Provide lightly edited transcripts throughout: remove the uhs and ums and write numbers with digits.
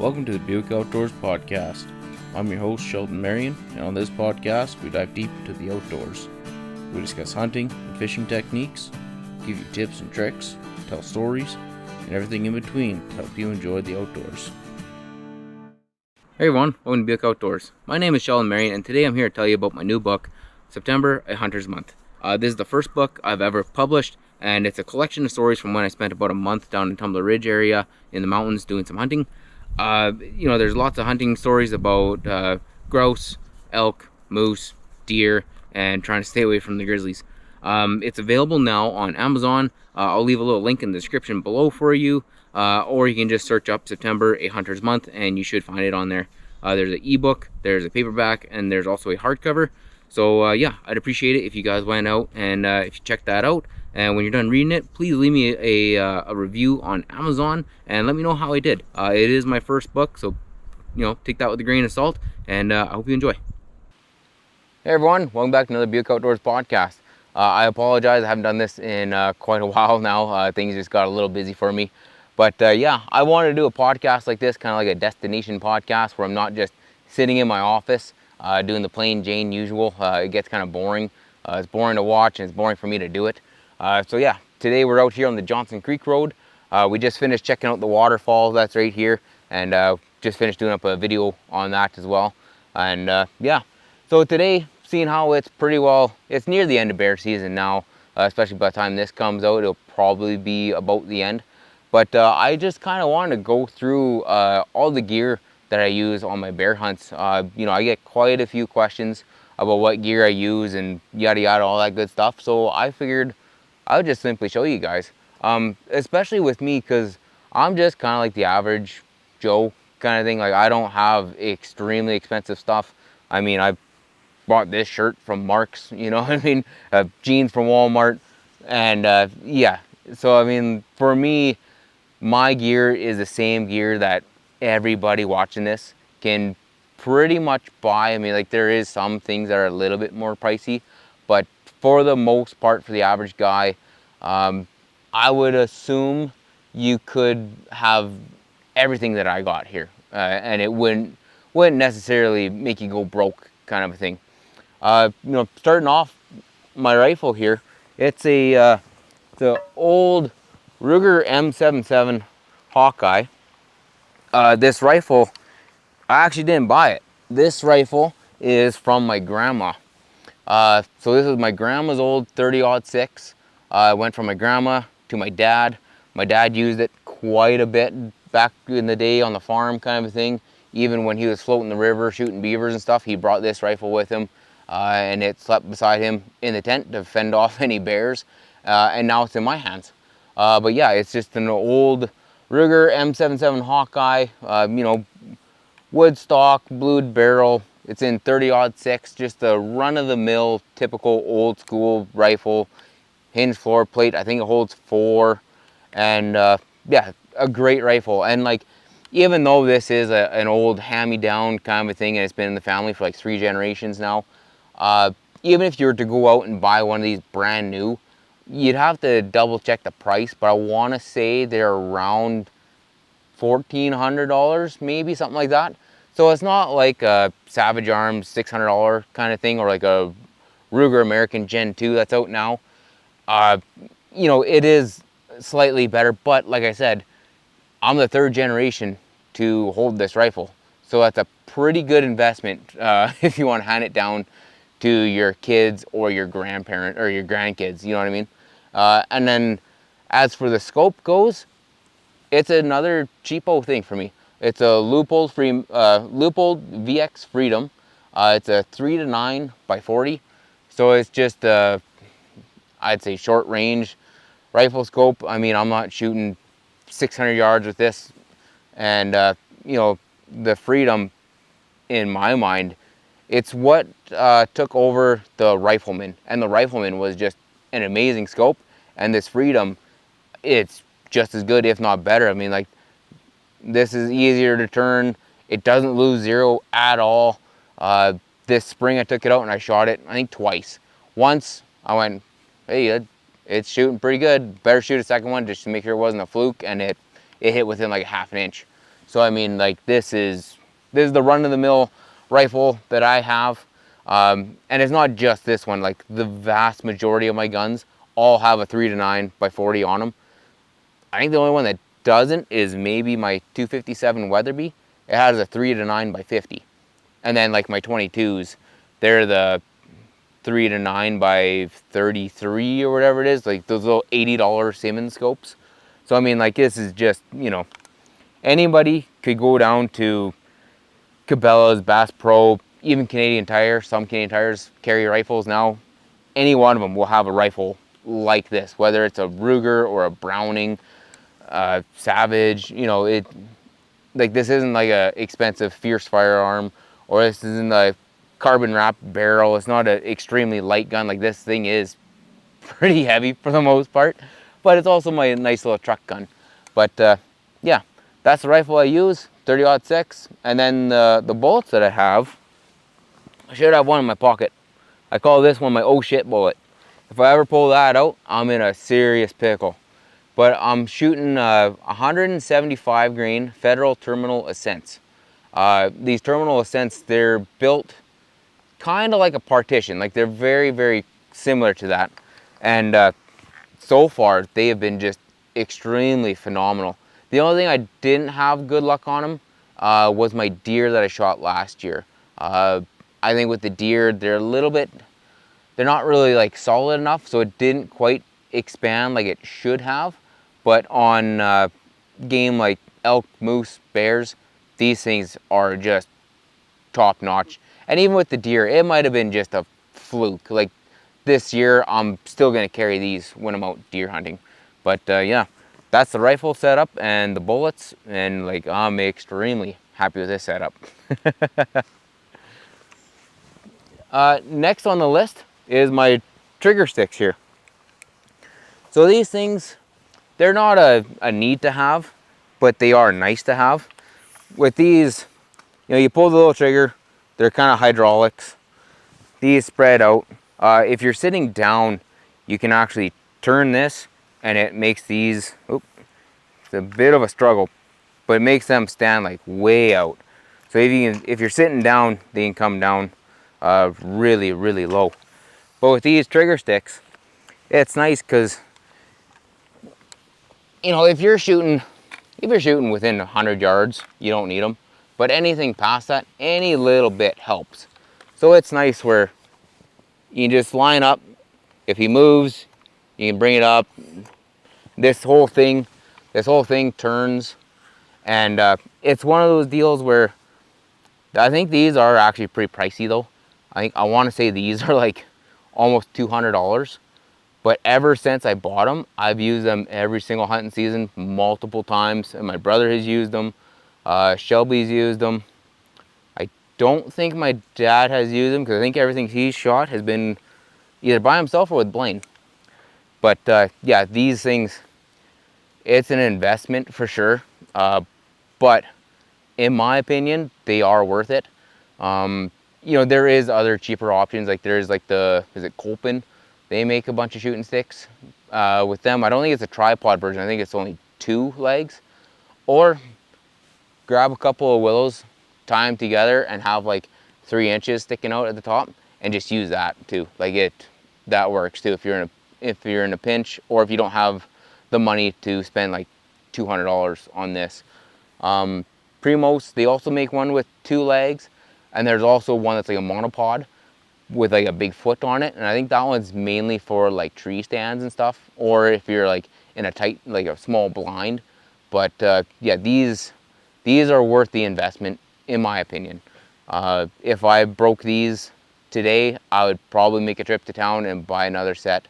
Welcome to the Buick Outdoors podcast. I'm your host, Sheldon Marion, and on this podcast, we dive deep into the outdoors. We discuss hunting and fishing techniques, give you tips and tricks, tell stories, and everything in between to help you enjoy the outdoors. Hey everyone, welcome to Buick Outdoors. My name is Sheldon Marion, and today I'm here to tell you about my new book, September, A Hunter's Month. This is the first book I've ever published, and it's a collection of stories from when I spent about a month down in Tumbler Ridge area in the mountains doing some hunting. There's lots of hunting stories about grouse, elk, moose, deer, and trying to stay away from the grizzlies. It's available now on Amazon. I'll leave a little link in the description below for you, or you can just search up September, A Hunter's Month, and you should find it on there. There's an ebook, there's a paperback, and there's also a hardcover. So I'd appreciate it if you guys went out and if you check that out. And when you're done reading it, please leave me a review on Amazon and let me know how I did. It is my first book, so take that with a grain of salt, and I hope you enjoy. Hey everyone, welcome back to another Buick Outdoors podcast. I apologize, I haven't done this in quite a while now. Things just got a little busy for me. But I wanted to do a podcast like this, kind of like a destination podcast where I'm not just sitting in my office doing the plain Jane usual. It gets kind of boring. It's boring to watch and it's boring for me to do it. Today we're out here on the Johnson Creek Road. We just finished checking out the waterfall that's right here, and just finished doing up a video on that as well. And so today, seeing how it's it's near the end of bear season now, especially by the time this comes out, it'll probably be about the end. But I just kind of wanted to go through all the gear that I use on my bear hunts. I get quite a few questions about what gear I use and yada yada, all that good stuff. So I figured I would just simply show you guys, especially with me, because I'm just kind of like the average Joe kind of thing. Like, I don't have extremely expensive stuff. I mean, I bought this shirt from Mark's, jeans from Walmart, and so I mean, for me, my gear is the same gear that everybody watching this can pretty much buy. I mean, like, there is some things that are a little bit more pricey, but for the most part, for the average guy, I would assume you could have everything that I got here, and it wouldn't necessarily make you go broke, kind of a thing. Starting off, my rifle here, it's the old Ruger M77 Hawkeye. This rifle, I actually didn't buy it. This rifle is from my grandma. So this is my grandma's old 30-06. It went from my grandma to my dad. My dad used it quite a bit back in the day on the farm, kind of a thing. Even when he was floating the river, shooting beavers and stuff, he brought this rifle with him, and it slept beside him in the tent to fend off any bears. And now it's in my hands. It's just an old Ruger M77 Hawkeye, wood stock, blued barrel. It's in 30-06, just a run-of-the-mill, typical old-school rifle. Hinge floor plate, I think it holds 4. And a great rifle. And like, even though this is an old hand-me-down kind of a thing, and it's been in the family for like 3 generations now, even if you were to go out and buy one of these brand new, you'd have to double-check the price, but I want to say they're around $1,400, maybe, something like that. So it's not like a Savage Arms $600 kind of thing, or like a Ruger American Gen 2 that's out now. It is slightly better, but like I said, I'm the 3rd generation to hold this rifle. So that's a pretty good investment if you want to hand it down to your kids or your grandparent or your grandkids, you know what I mean? And then as for the scope goes, it's another cheapo thing for me. It's a Leupold VX Freedom. It's a 3-9 by 40. So it's just I'd say short range rifle scope. I mean, I'm not shooting 600 yards with this. And the Freedom, in my mind, it's what took over the Rifleman. And the Rifleman was just an amazing scope. And this Freedom, it's just as good, if not better. I mean, like, this is easier to turn. It doesn't lose zero at all. This spring I took it out and I shot it, I think, twice. Once I went, hey, it's shooting pretty good. Better shoot a second one just to make sure it wasn't a fluke, and it hit within like a half an inch. So I mean, like, this is the run-of-the-mill rifle that I have. And it's not just this one. Like, the vast majority of my guns all have a 3-9x40 on them. I think the only one that doesn't is maybe my 257 Weatherby. It has a 3-9x50. And then like my 22s, they're the 3-9x33 or whatever it is, like those little $80 Simmons scopes. So I mean, like, this is just, you know, anybody could go down to Cabela's, Bass Pro, even Canadian Tire. Some Canadian Tires carry rifles now. Any one of them will have a rifle like this, whether it's a Ruger or a Browning, Savage. You know, it, like, this isn't like a expensive Fierce firearm, or this isn't a carbon wrapped barrel. It's not an extremely light gun. Like, this thing is pretty heavy for the most part, but it's also my nice little truck gun. But yeah, that's the rifle I use, 30-06. And then the bullets that I have, I should have one in my pocket. I call this one my oh shit bullet. If I ever pull that out, I'm in a serious pickle. But I'm shooting 175 grain Federal Terminal Ascents. These Terminal Ascents, they're built kind of like a partition. Like, they're very, very similar to that. And so far, they have been just extremely phenomenal. The only thing I didn't have good luck on them was my deer that I shot last year. I think with the deer, they're not really like solid enough, so it didn't quite expand like it should have. But on game like elk, moose, bears, these things are just top notch. And even with the deer, it might have been just a fluke. Like, this year, I'm still gonna carry these when I'm out deer hunting. But yeah, that's the rifle setup and the bullets, and like, I'm extremely happy with this setup. Next on the list is my trigger sticks here. So these things, they're not a need to have, but they are nice to have. With these, you know, you pull the little trigger, they're kind of hydraulics. These spread out. If you're sitting down, you can actually turn this, and it makes these, it's a bit of a struggle, but it makes them stand like way out. So if you're sitting down, they can come down really, really low. But with these trigger sticks, it's nice because, you know, if you're shooting within 100 yards, you don't need them. But anything past that, any little bit helps. So it's nice where you can just line up. If he moves, you can bring it up. This whole thing turns. And it's one of those deals where I think these are actually pretty pricey though. I want to say these are like almost $200. But ever since I bought them, I've used them every single hunting season multiple times. And my brother has used them. Shelby's used them. I don't think my dad has used them because I think everything he's shot has been either by himself or with Blaine. But yeah, these things, it's an investment for sure. But in my opinion, they are worth it. You know, there is other cheaper options. Like, there's like is it Kolpin? They make a bunch of shooting sticks with them. I don't think it's a tripod version. I think it's only 2 legs. Or grab a couple of willows, tie them together, and have like 3 inches sticking out at the top, and just use that too. Like, that works too if you're in a pinch, or if you don't have the money to spend like $200 on this. Primos, they also make one with 2 legs, and there's also one that's like a monopod with like a big foot on it, and I think that one's mainly for like tree stands and stuff, or if you're like in a tight, like a small blind. But yeah, these are worth the investment in my opinion. If I broke these today, I would probably make a trip to town and buy another set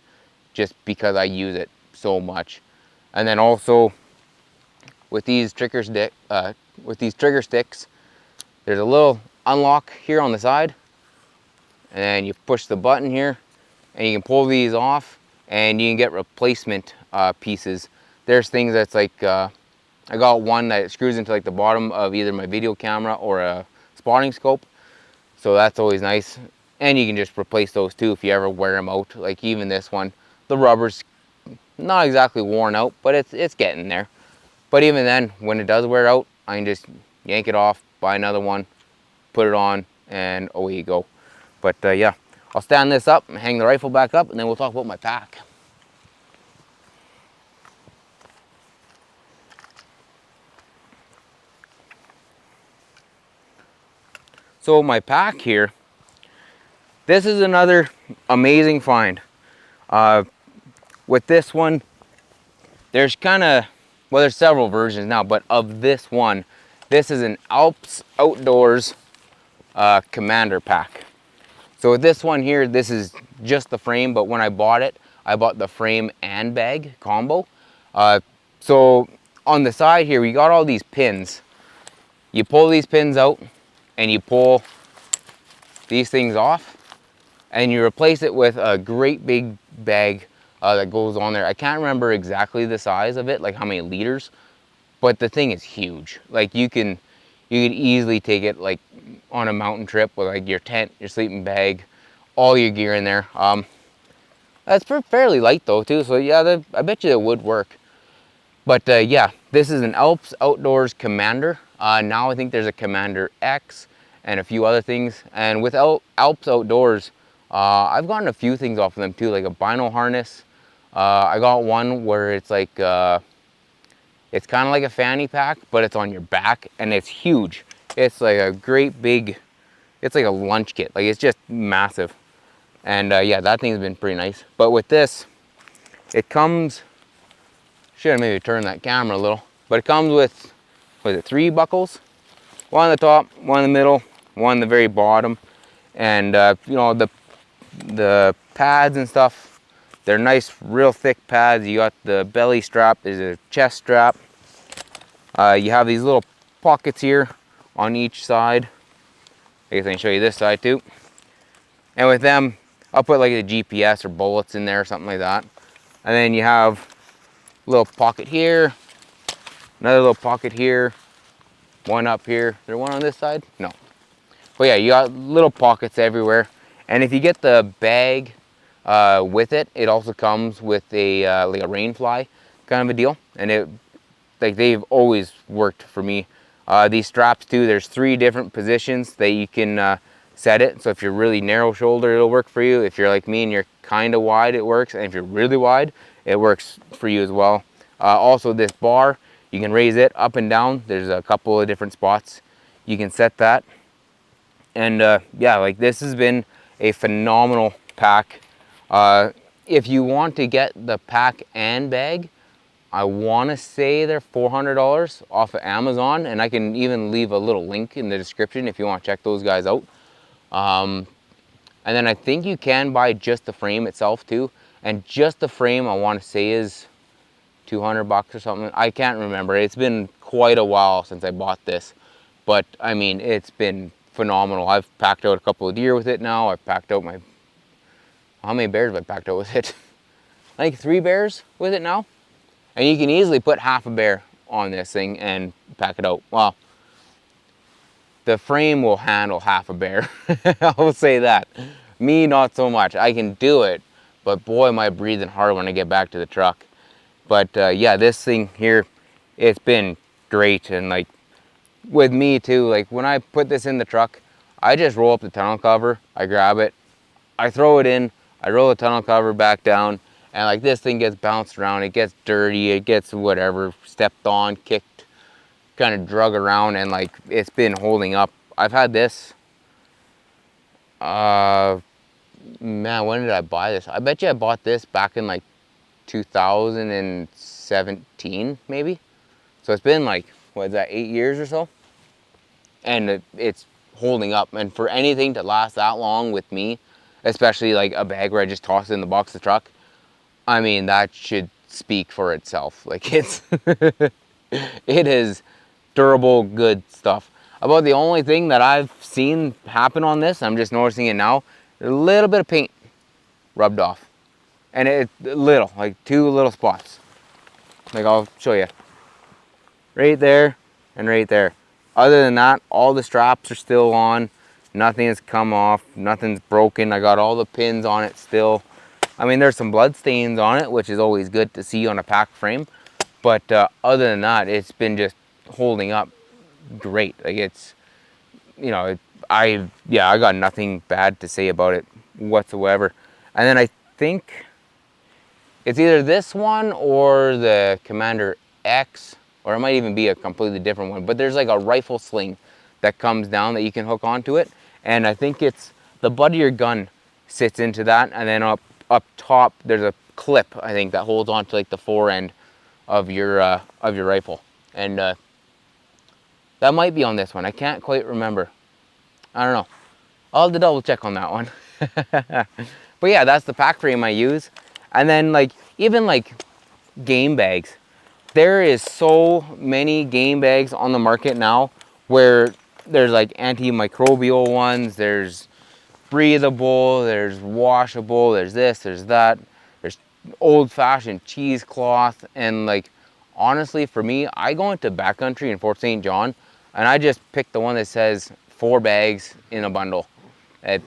just because I use it so much. And then also with these trigger sticks, there's a little unlock here on the side, and then you push the button here, and you can pull these off, and you can get replacement pieces. There's things that's like, I got one that screws into like the bottom of either my video camera or a spotting scope, so that's always nice. And you can just replace those too if you ever wear them out. Like, even this one, the rubber's not exactly worn out, but it's getting there. But even then, when it does wear out, I can just yank it off, buy another one, put it on, and away you go. But yeah, I'll stand this up and hang the rifle back up, and then we'll talk about my pack. So my pack here, this is another amazing find. With this one, there's there's several versions now, but of this one, this is an Alps Outdoorz Commander pack. So with this one here, this is just the frame, but when I bought it, I bought the frame and bag combo. So on the side here, we got all these pins. You pull these pins out and you pull these things off and you replace it with a great big bag that goes on there. I can't remember exactly the size of it, like how many liters, but the thing is huge. Like you could easily take it like on a mountain trip with like your tent, your sleeping bag, all your gear in there. That's fairly light though too, so yeah, I bet you it would work. But yeah, this is an Alps Outdoorz Commander. Now I think there's a Commander X and a few other things. And with Alps Outdoorz, I've gotten a few things off of them too, like a bino harness. I got one where it's like, it's kind of like a fanny pack, but it's on your back and it's huge. It's like a great big, it's like a lunch kit. Like it's just massive. And yeah, that thing's been pretty nice. But with this, it comes, should have maybe turned that camera a little, but it comes with, what is it, 3 buckles? One on the top, one in the middle, one on the very bottom. And you know, the pads and stuff, they're nice, real thick pads. You got the belly strap, there's a chest strap. You have these little pockets here on each side. I guess I can show you this side too. And with them, I'll put like a GPS or bullets in there or something like that. And then you have a little pocket here, another little pocket here, one up here. Is there one on this side? No. But yeah, you got little pockets everywhere. And if you get the bag with it, it also comes with a like a rain fly kind of a deal. And they've always worked for me. These straps too, there's 3 different positions that you can set it. So if you're really narrow shoulder, it'll work for you. If you're like me and you're kind of wide, it works. And if you're really wide, it works for you as well. Also this bar, you can raise it up and down. There's a couple of different spots you can set that. And yeah, like this has been a phenomenal pack. If you want to get the pack and bag, I want to say they're $400 off of Amazon, and I can even leave a little link in the description if you want to check those guys out. And then I think you can buy just the frame itself too, and just the frame I want to say is $200 or something. I can't remember. It's been quite a while since I bought this, but I mean, it's been phenomenal. I've packed out a couple of deer with it now. I've packed out how many bears have I packed out with it? I think 3 bears with it now. And you can easily put half a bear on this thing and pack it out. Well, the frame will handle half a bear. I will say that. Me, not so much. I can do it, but boy, am I breathing hard when I get back to the truck. But yeah, this thing here, it's been great. And like with me too, like when I put this in the truck, I just roll up the tonneau cover, I grab it, I throw it in, I roll the tonneau cover back down, and like this thing gets bounced around, it gets dirty, it gets whatever, stepped on, kicked, kind of drug around, and like it's been holding up. I've had this, man, when did I buy this? I bet you I bought this back in like 2017 maybe. So it's been like, what is that, 8 years or so? And it's holding up. And for anything to last that long with me, especially like a bag where I just toss it in the box of the truck, I mean, that should speak for itself. Like it is durable, good stuff. About the only thing that I've seen happen on this, I'm just noticing it now, a little bit of paint rubbed off. And it's little, like 2 little spots. Like I'll show you. Right there and right there. Other than that, all the straps are still on. Nothing has come off, nothing's broken. I got all the pins on it still. I mean, there's some blood stains on it, which is always good to see on a pack frame. But other than that, it's been just holding up great. Like it's, I got nothing bad to say about it whatsoever. And then I think it's either this one or the Commander X, or it might even be a completely different one. But there's like a rifle sling that comes down that you can hook onto it. And I think it's the butt of your gun sits into that, and then up top there's a clip, I think, that holds onto like the fore end of your rifle. And that might be on this one. I can't quite remember. I don't know. I'll have to double check on that one. But yeah, that's the pack frame I use. And then like even like game bags. There is so many game bags on the market now where there's like antimicrobial ones, there's breathable, there's washable, there's this, there's that, there's old-fashioned cheesecloth. And like honestly, for me, I go into backcountry in Fort St. John and I just pick the one that says 4 bags in a bundle. I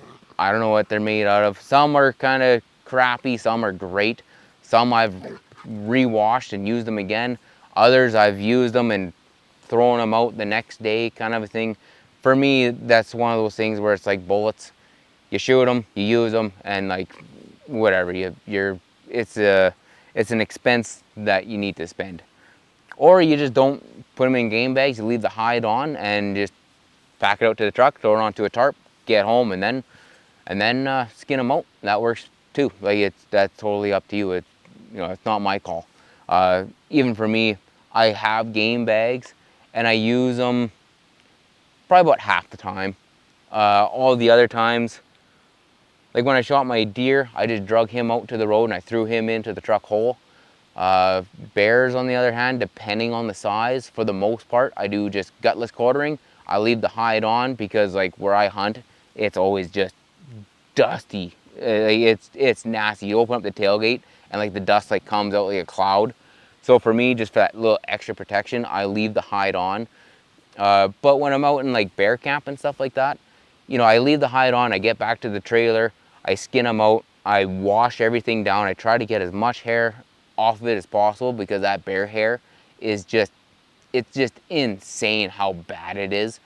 don't know what they're made out of. Some are kind of crappy, some are great. Some I've re-washed and used them again. Others I've used them and thrown them out the next day, kind of a thing. For me, that's one of those things where it's like bullets. You shoot them, you use them, and like whatever, it's an expense that you need to spend. Or you just don't put them in game bags, you leave the hide on and just pack it out to the truck, throw it onto a tarp, get home, and then skin them out. That works too. Like that's totally up to you. It's not my call. Even for me, I have game bags and I use them probably about half the time. All the other times, like when I shot my deer, I just drug him out to the road and I threw him into the truck hole. Bears, on the other hand, depending on the size, for the most part, I do just gutless quartering. I leave the hide on because like where I hunt, it's always just dusty. It's nasty. You open up the tailgate and like the dust like comes out like a cloud. So for me, just for that little extra protection, I leave the hide on. But when I'm out in like bear camp and stuff like that, I leave the hide on. I get back to the trailer, I skin them out, I wash everything down. I try to get as much hair off of it as possible because that bear hair is it's just insane how bad it is.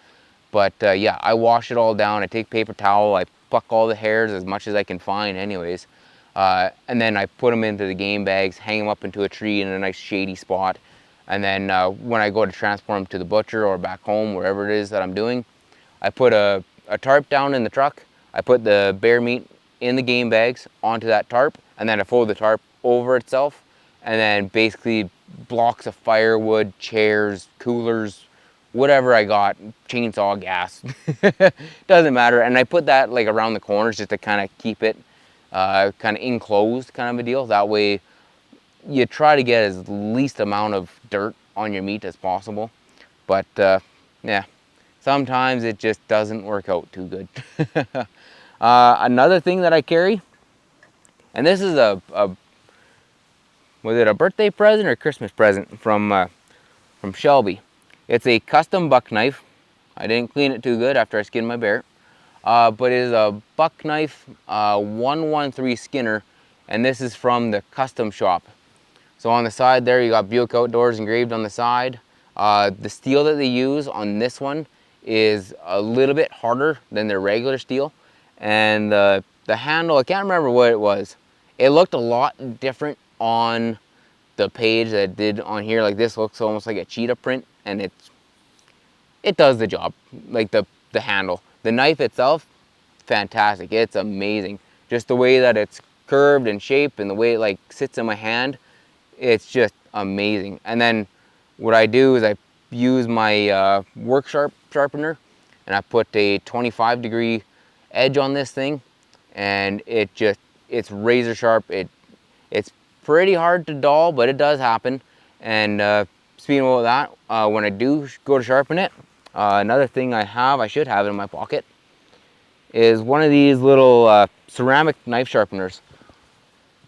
But yeah, I wash it all down. I take paper towel, I pluck all the hairs as much as I can find anyways. And then I put them into the game bags, hang them up into a tree in a nice shady spot. And then when I go to transport them to the butcher or back home, wherever it is that I'm doing, I put a tarp down in the truck. I put the bear meat in the game bags onto that tarp, and then I fold the tarp over itself, and then basically blocks of firewood, chairs, coolers, whatever I got, chainsaw gas, doesn't matter. And I put that like around the corners just to kind of keep it kind of enclosed kind of a deal. That way you try to get as least amount of dirt on your meat as possible. But yeah, sometimes it just doesn't work out too good. Another thing that I carry, and this is was it a birthday present or Christmas present from Shelby? It's a custom buck knife. I didn't clean it too good after I skinned my bear. But it is a buck knife 113 Skinner, and this is from the custom shop. So on the side there, you got Buick Outdoors engraved on the side. The steel that they use on this one is a little bit harder than their regular steel. And the handle, I can't remember what it was. It looked a lot different on the page that it did on here. Like this looks almost like a cheetah print, and it does the job, like the handle. The knife itself, fantastic. It's amazing. Just the way that it's curved and shaped and the way it like sits in my hand, it's just amazing. And then what I do is I use my work sharpener, and I put a 25-degree edge on this thing, and it's razor sharp. It's pretty hard to dull, but it does happen. And speaking about that, when I do go to sharpen it, another thing I should have in my pocket, is one of these little ceramic knife sharpeners.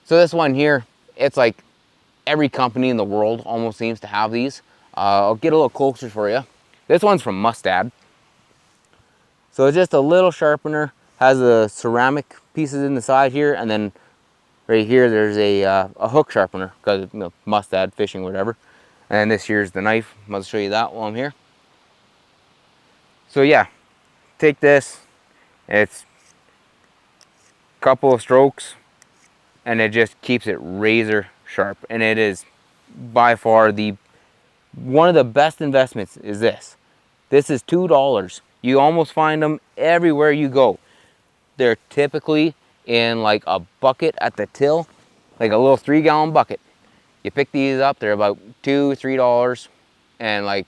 So this one here, it's like every company in the world almost seems to have these. I'll get a little closer for you. This one's from Mustad. So it's just a little sharpener, has the ceramic pieces in the side here, and then right here there's a hook sharpener, because Mustad, fishing, whatever. And this here's the knife. I'll show you that while I'm here. So yeah, take this, it's a couple of strokes, and it just keeps it razor sharp. And it is by far one of the best investments is this. This is $2. You almost find them everywhere you go. They're typically in like a bucket at the till, like a little 3-gallon bucket. You pick these up, they're about $2-3. And like,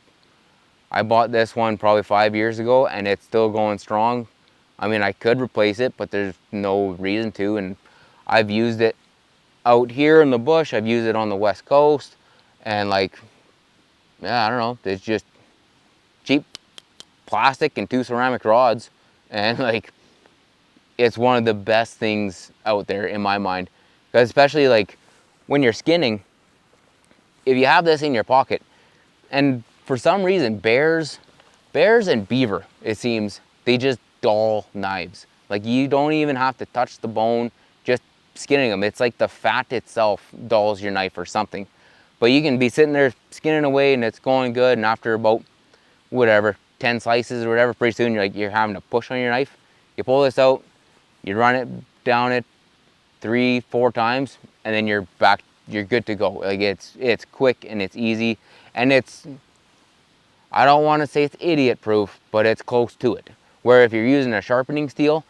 I bought this one probably 5 years ago and it's still going strong. I mean, I could replace it, but there's no reason to. And I've used it out here in the bush. I've used it on the West Coast. And like, yeah, I don't know. It's just cheap plastic and 2 ceramic rods. And like, it's one of the best things out there in my mind. Because especially like when you're skinning, if you have this in your pocket, and for some reason, bears and beaver, it seems, they just dull knives. Like you don't even have to touch the bone, just skinning them. It's like the fat itself dulls your knife or something. But you can be sitting there skinning away and it's going good, and after about, whatever, 10 slices or whatever, pretty soon you're having to push on your knife. You pull this out, you run it down it 3-4 times, and then you're back, you're good to go. Like it's quick and it's easy, and I don't want to say it's idiot proof, but it's close to it. Where if you're using a sharpening steel,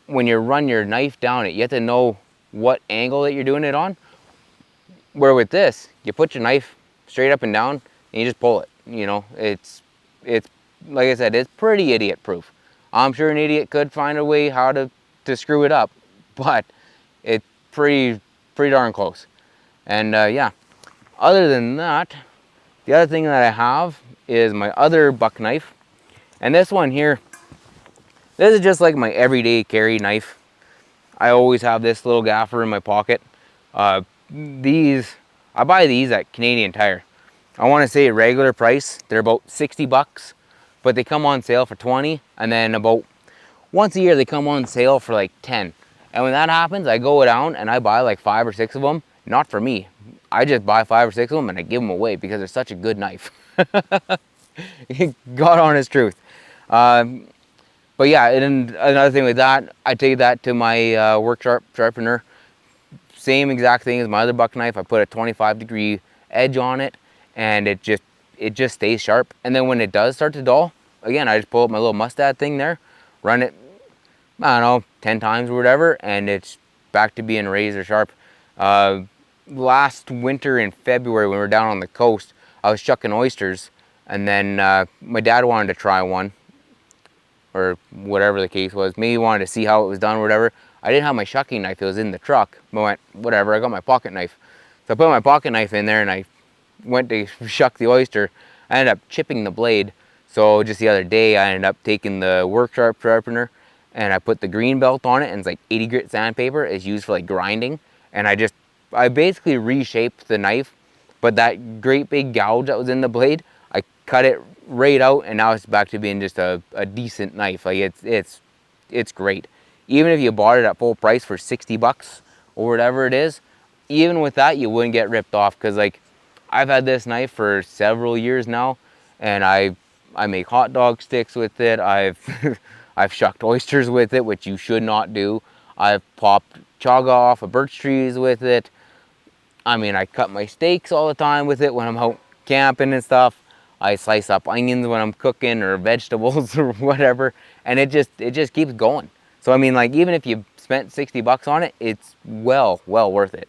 when you run your knife down it, you have to know what angle that you're doing it on. Where with this, you put your knife straight up and down and you just pull it. You know, it's like I said, it's pretty idiot proof. I'm sure an idiot could find a way how to screw it up, but it's pretty darn close. And yeah, other than that, the other thing that I have is my other buck knife. And this one here, this is just like my everyday carry knife. I always have this little gaffer in my pocket. I buy these at Canadian Tire. I want to say regular price, they're about 60 bucks, but they come on sale for 20, and then about once a year they come on sale for like 10. And when that happens, I go down and I buy like 5 or 6 of them. Not for me. I just buy 5 or 6 of them and I give them away because they're such a good knife. God honest truth. But yeah, and another thing with that, I take that to my work sharpener. Same exact thing as my other buck knife. I put a 25-degree edge on it, and it just stays sharp. And then when it does start to dull, again, I just pull up my little mustad thing there, run it, I don't know, 10 times or whatever, and it's back to being razor sharp. Last winter in February when we were down on the coast, I was shucking oysters, and then my dad wanted to try one, or whatever the case was. Maybe he wanted to see how it was done or whatever. I didn't have my shucking knife, it was in the truck. I went, whatever, I got my pocket knife. So I put my pocket knife in there and I went to shuck the oyster. I ended up chipping the blade. So just the other day, I ended up taking the work sharpener and I put the green belt on it, and it's like 80 grit sandpaper. It's used for like grinding. And I basically reshaped the knife, but that great big gouge that was in the blade, I cut it right out, and now it's back to being just a decent knife. Like it's great. Even if you bought it at full price for 60 bucks or whatever it is, even with that, you wouldn't get ripped off, because like I've had this knife for several years now, and I make hot dog sticks with it. I've I've shucked oysters with it, which you should not do. I've popped chaga off of birch trees with it. I mean, I cut my steaks all the time with it when I'm out camping and stuff. I slice up onions when I'm cooking, or vegetables or whatever, and it just keeps going. So I mean, like, even if you spent 60 bucks on it, it's well worth it.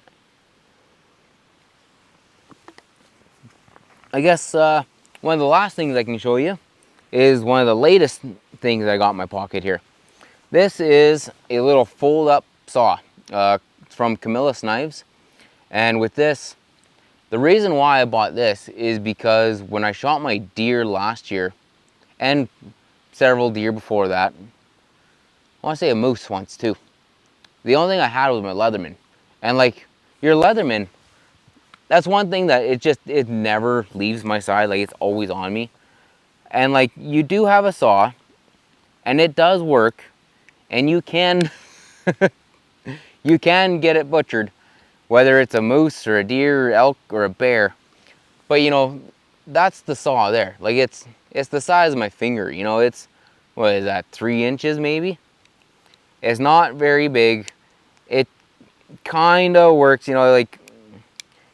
I guess one of the last things I can show you is one of the latest things I got in my pocket here. This is a little fold-up saw from Camillus Knives. And with this, the reason why I bought this is because when I shot my deer last year, and several deer before that, I want to say a moose once too, the only thing I had was my Leatherman. And like, your Leatherman, that's one thing that it never leaves my side. Like, it's always on me. And like, you do have a saw, and it does work, and you can you can get it butchered, whether it's a moose or a deer, or elk, or a bear. But you know, that's the saw there. Like, it's the size of my finger. You know, it's what is that, 3 inches maybe? It's not very big. It kind of works, you know, like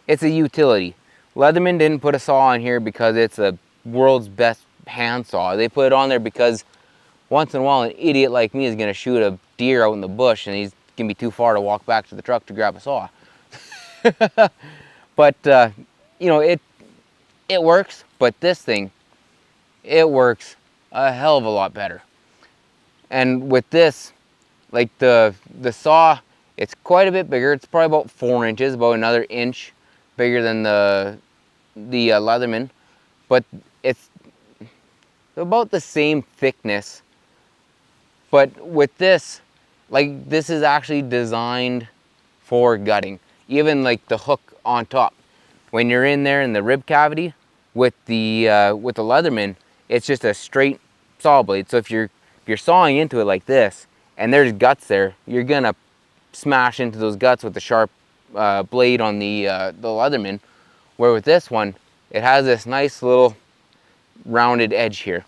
it's a utility. Leatherman didn't put a saw on here because it's the world's best hand saw. They put it on there because once in a while an idiot like me is going to shoot a deer out in the bush and he's going to be too far to walk back to the truck to grab a saw. But you know, it works, but this thing, it works a hell of a lot better. And with this, like the saw, it's quite a bit bigger. It's probably about 4 inches, about another inch bigger than the Leatherman, but it's about the same thickness. But with this, like, this is actually designed for gutting. Even like the hook on top, when you're in there in the rib cavity with the Leatherman, it's just a straight saw blade. So if you're sawing into it like this and there's guts there, you're gonna smash into those guts with the sharp blade on the Leatherman. Where with this one, it has this nice little rounded edge here.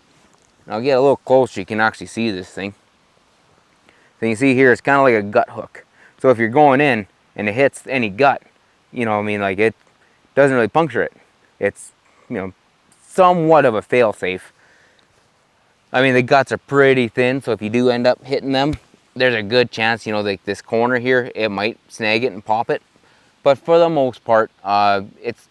And I'll get a little closer, you can actually see this thing. So you can see here, it's kind of like a gut hook. So if you're going in and it hits any gut, you know, I mean, like, it doesn't really puncture it. It's, you know, somewhat of a fail-safe. I mean, the guts are pretty thin, so if you do end up hitting them, there's a good chance, you know, like this corner here, it might snag it and pop it. But for the most part, it's,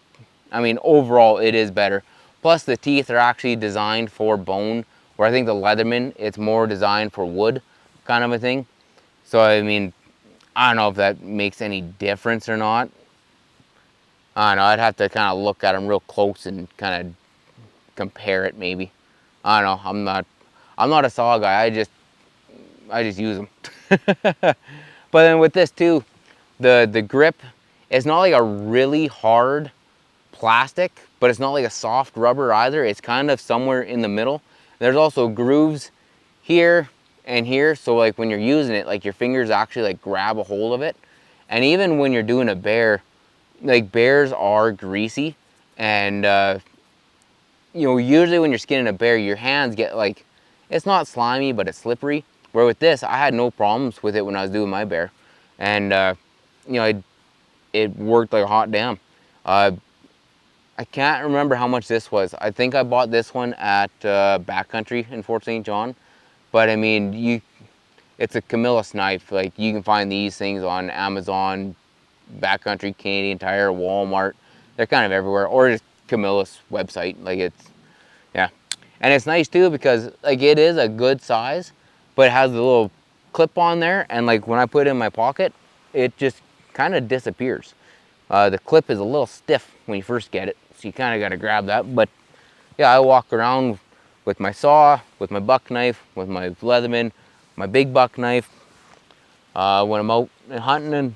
I mean, overall, it is better. Plus, the teeth are actually designed for bone, where I think the Leatherman, it's more designed for wood kind of a thing. So, I mean, I don't know if that makes any difference or not. I don't know, I'd have to kind of look at them real close and kind of compare it maybe. I don't know, I'm not a saw guy, I just use them. But then with this too, the grip, it's not like a really hard plastic, but it's not like a soft rubber either. It's kind of somewhere in the middle. There's also grooves here and here, so like when you're using it, like your fingers actually like grab a hold of it. And even when you're doing a bear, like bears are greasy, and you know, usually when you're skinning a bear, your hands get like, it's not slimy, but it's slippery. Where with this, I had no problems with it when I was doing my bear, and you know, it worked like a hot damn. I can't remember how much this was. I think I bought this one at Backcountry in Fort St. John, but I mean, it's a Camillus knife. Like, you can find these things on Amazon, Backcountry, Canadian Tire, Walmart. They're kind of everywhere, or just Camillus website. Like, it's, yeah. And it's nice too because like it is a good size, but it has the little clip on there, and like when I put it in my pocket, it just kind of disappears. The clip is a little stiff when you first get it, so you kind of got to grab that. But yeah, I walk around with my saw, with my buck knife, with my Leatherman, my big buck knife. When I'm out hunting, and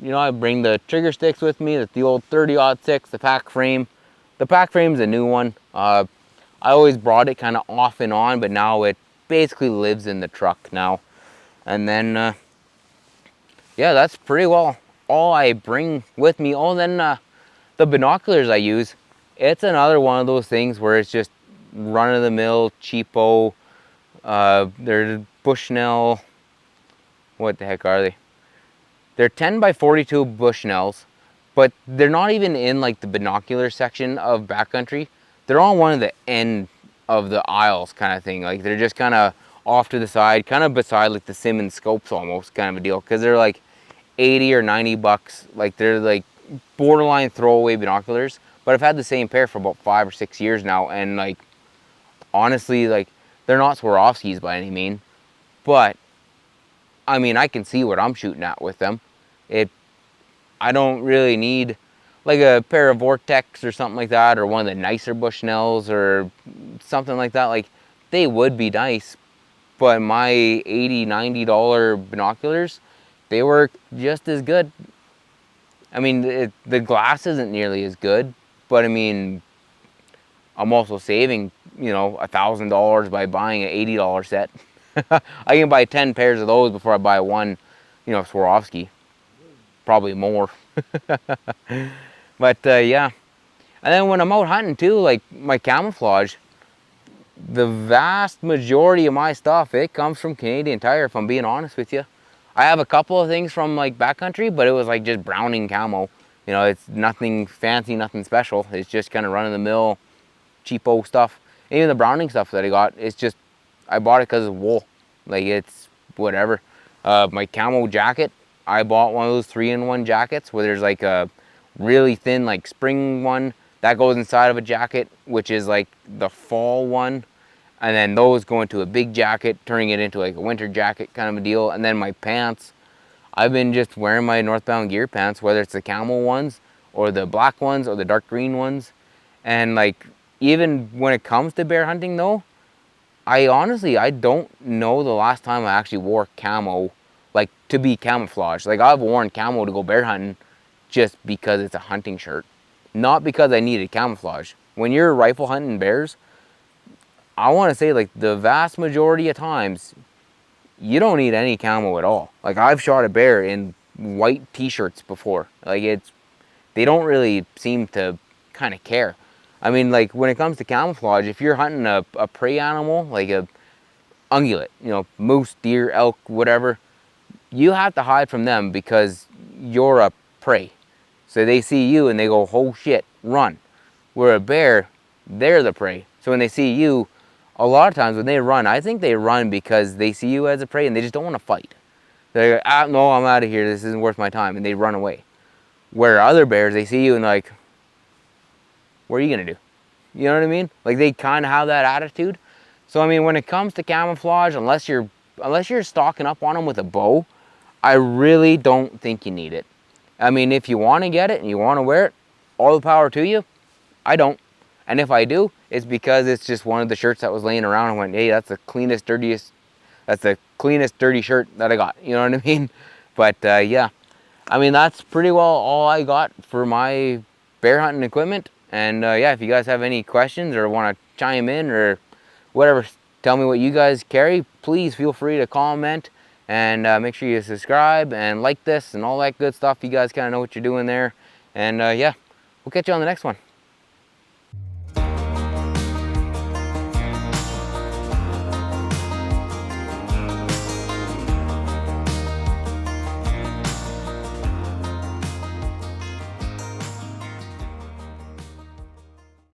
you know, I bring the trigger sticks with me. That's the old 30-06, the pack frame. The pack frame's a new one. I always brought it kind of off and on, but now it basically lives in the truck now. And then, yeah, that's pretty well all I bring with me. Oh, then the binoculars I use, it's another one of those things where it's just run-of-the-mill, cheapo. They're Bushnell, what the heck are they? They're 10 by 42 Bushnells, but they're not even in like the binocular section of Backcountry. They're on one of the end of the aisles kind of thing. Like, they're just kind of off to the side, kind of beside like the Simmons scopes almost kind of a deal, because they're like 80 or 90 bucks. Like, they're like borderline throwaway binoculars, but I've had the same pair for about 5 or 6 years now, and like, honestly, like, they're not Swarovskis by any means, but I mean, I can see what I'm shooting at with them. I don't really need like a pair of Vortex or something like that, or one of the nicer Bushnells or something like that. Like, they would be nice, but my $80, $90 binoculars, they work just as good. I mean, the glass isn't nearly as good, but I mean, I'm also saving, you know, $1,000 by buying an $80 set. I can buy 10 pairs of those before I buy one, you know, Swarovski. Probably more. But yeah. And then when I'm out hunting too, like my camouflage, the vast majority of my stuff, it comes from Canadian Tire, if I'm being honest with you. I have a couple of things from like backcountry, but it was like just Browning camo. You know, it's nothing fancy, nothing special. It's just kind of run-of-the-mill, cheapo stuff. Even the Browning stuff that I got, it's just, I bought it because it's wool. Like, it's whatever. My camo jacket, I bought one of those 3-in-1 jackets where there's like a really thin like spring one that goes inside of a jacket, which is like the fall one. And then those go into a big jacket, turning it into like a winter jacket kind of a deal. And then my pants, I've been just wearing my Northbound Gear pants, whether it's the camo ones or the black ones or the dark green ones. And like, even when it comes to bear hunting though, I honestly, I don't know the last time I actually wore camo, like to be camouflaged. Like, I've worn camo to go bear hunting just because it's a hunting shirt, not because I needed camouflage. When you're rifle hunting bears, I want to say like the vast majority of times, you don't need any camo at all. Like, I've shot a bear in white t-shirts before. Like, they don't really seem to kind of care. I mean, like, when it comes to camouflage, if you're hunting a prey animal, like a ungulate, you know, moose, deer, elk, whatever, you have to hide from them because you're a prey. So they see you and they go, oh shit, run. Where a bear, they're the prey. So when they see you, a lot of times when they run, I think they run because they see you as a prey and they just don't want to fight. They're like, ah, no, I'm out of here. This isn't worth my time. And they run away. Where other bears, they see you and like, what are you going to do? You know what I mean? Like, they kind of have that attitude. So, I mean, when it comes to camouflage, unless you're stocking up on them with a bow, I really don't think you need it. I mean, if you want to get it and you want to wear it, all the power to you. I don't. And if I do, it's because it's just one of the shirts that was laying around and went, hey, that's the cleanest, dirty shirt that I got. You know what I mean? But yeah, I mean, that's pretty well all I got for my bear hunting equipment. And yeah, if you guys have any questions or want to chime in or whatever, tell me what you guys carry, please feel free to comment. And make sure you subscribe and like this and all that good stuff. You guys kind of know what you're doing there. And yeah, we'll catch you on the next one.